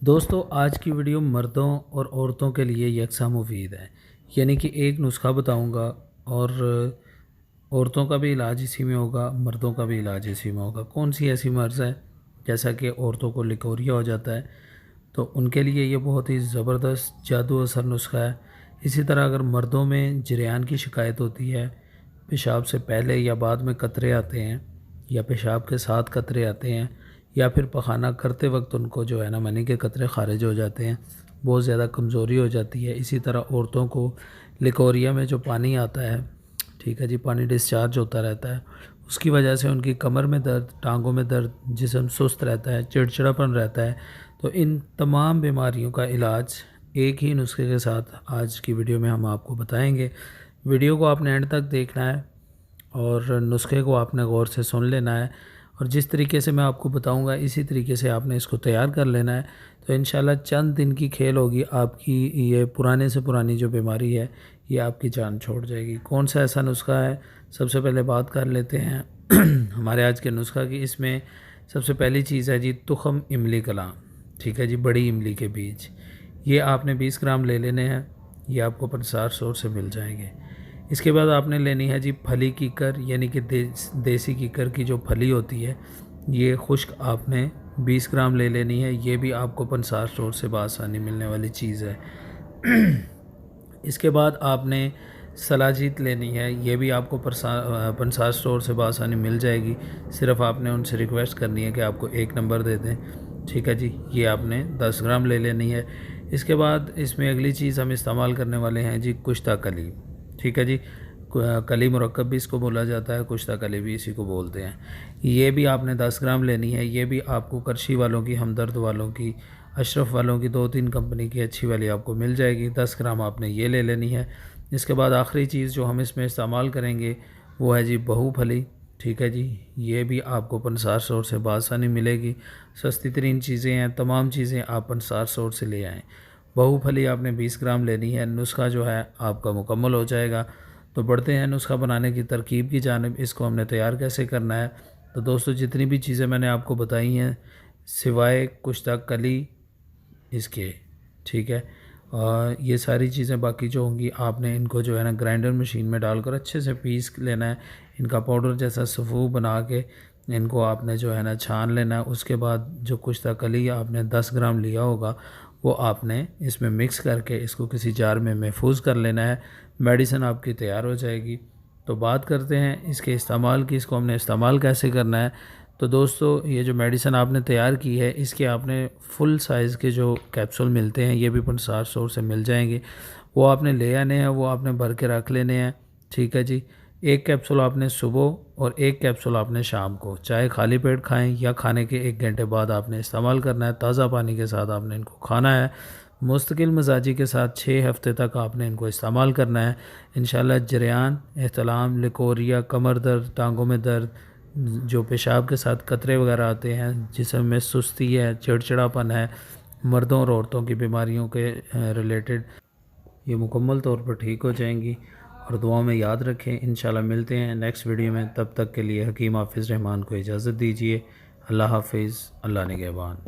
दोस्तों आज की वीडियो मर्दों और औरतों के लिए यकसा मुफीद है। यानी कि एक नुस्खा बताऊंगा और औरतों का भी इलाज इसी में होगा, मर्दों का भी इलाज इसी में होगा। कौन सी ऐसी मर्ज़ है जैसा कि औरतों को लिकोरिया हो जाता है, तो उनके लिए ये बहुत ही ज़बरदस्त जादू असर नुस्खा है। इसी तरह अगर मर्दों में जरियान की शिकायत होती है, पेशाब से पहले या बाद में कतरे आते हैं या पेशाब के साथ कतरे आते हैं या फिर पखाना करते वक्त उनको जो है ना मनी के कतरे खारिज हो जाते हैं, बहुत ज़्यादा कमज़ोरी हो जाती है। इसी तरह औरतों को लिकोरिया में जो पानी आता है, ठीक है जी, पानी डिस्चार्ज होता रहता है, उसकी वजह से उनकी कमर में दर्द, टांगों में दर्द, जिस्म सुस्त रहता है, चिड़चिड़ापन रहता है। तो इन तमाम बीमारियों का इलाज एक ही नुस्खे के साथ आज की वीडियो में हम आपको बताएंगे। वीडियो को आपने एंड तक देखना है और नुस्खे को आपने गौर से सुन लेना है, और जिस तरीके से मैं आपको बताऊंगा इसी तरीके से आपने इसको तैयार कर लेना है। तो इंशाल्लाह चंद दिन की खेल होगी, आपकी ये पुराने से पुरानी जो बीमारी है ये आपकी जान छोड़ जाएगी। कौन सा ऐसा नुस्खा है, सबसे पहले बात कर लेते हैं हमारे आज के नुस्खा की। इसमें सबसे पहली चीज़ है जी तुखम इमली कलां, ठीक है जी, बड़ी इमली के बीज। ये आपने 20 ग्राम ले लेने हैं, ये आपको पंसार स्टोर से मिल जाएंगे। इसके बाद आपने लेनी है जी फली कीकर, यानी कि देसी कीकर की जो फली होती है, ये खुश्क आपने 20 ग्राम ले लेनी है। ये भी आपको पंसार स्टोर से बआसानी मिलने वाली चीज़ है। इसके बाद आपने सलाजीत लेनी है, ये भी आपको पंसार स्टोर से बआसानी मिल जाएगी। सिर्फ आपने उनसे रिक्वेस्ट करनी है कि आपको 1 नंबर दे दें, ठीक है जी। ये आपने 10 ग्राम ले लेनी है। इसके बाद इसमें अगली चीज़ हम इस्तेमाल करने वाले हैं जी कुश्ता कली, ठीक है जी। कली मुरक्कब भी इसको बोला जाता है, कुश्ता कली भी इसी को बोलते हैं। ये भी आपने 10 ग्राम लेनी है। ये भी आपको करशी वालों की, हमदर्द वालों की, अशरफ वालों की 2-3 कंपनी की अच्छी वाली आपको मिल जाएगी। 10 ग्राम आपने ये ले लेनी है। इसके बाद आखिरी चीज़ जो हम इसमें इस्तेमाल करेंगे वो है जी बहू फली, ठीक है जी। ये भी आपको पंसार स्टोर से बआसानी मिलेगी। सस्ती तरीन चीज़ें हैं, तमाम चीज़ें आप पंसार स्टोर से ले आएँ। बहू फली आपने 20 ग्राम लेनी है। नुस्खा जो है आपका मुकम्मल हो जाएगा। तो बढ़ते हैं नुस्खा बनाने की तरकीब की जानिब। इसको हमने तैयार कैसे करना है। तो दोस्तों जितनी भी चीज़ें मैंने आपको बताई हैं सिवाय कुश्ता कली इसके, ठीक है, और ये सारी चीज़ें बाकी जो होंगी आपने इनको जो है ना ग्राइंडर मशीन में डालकर अच्छे से पीस लेना है। इनका पाउडर जैसा सफ़ू बना के इनको आपने जो है ना छान लेना है। उसके बाद जो कुश्ता कली आपने 10 ग्राम लिया होगा वो आपने इसमें मिक्स करके इसको किसी जार में महफूज कर लेना है। मेडिसिन आपकी तैयार हो जाएगी। तो बात करते हैं इसके इस्तेमाल की, इसको हमने इस्तेमाल कैसे करना है। तो दोस्तों ये जो मेडिसिन आपने तैयार की है इसके आपने फुल साइज़ के जो कैप्सूल मिलते हैं, ये भी पंसार स्टोर से मिल जाएंगे, वो आपने ले आने हैं, वो आपने भर के रख लेने हैं, ठीक है जी। 1 कैप्सूल आपने सुबह और 1 कैप्सूल आपने शाम को, चाहे खाली पेट खाएं या खाने के 1 घंटे बाद आपने इस्तेमाल करना है। ताज़ा पानी के साथ आपने इनको खाना है। मुस्तकिल मिजाजी के साथ 6 हफ्ते तक आपने इनको इस्तेमाल करना है। इंशाल्लाह जरियान, एहतलाम, लिकोरिया, कमर दर्द, टांगों में दर्द, जो पेशाब के साथ कतरे वगैरह आते हैं, जिसम में सुस्ती है, चिड़चिड़ापन है, मर्दों और औरतों की बीमारियों के रिलेटेड, ये मुकम्मल तौर पर ठीक हो जाएंगी। और दुआ में याद रखें। इंशाल्लाह मिलते हैं नेक्स्ट वीडियो में। तब तक के लिए हकीम हाफिज़ रहमान को इजाज़त दीजिए। अल्लाह हाफिज़, अल्लाह निगहबान।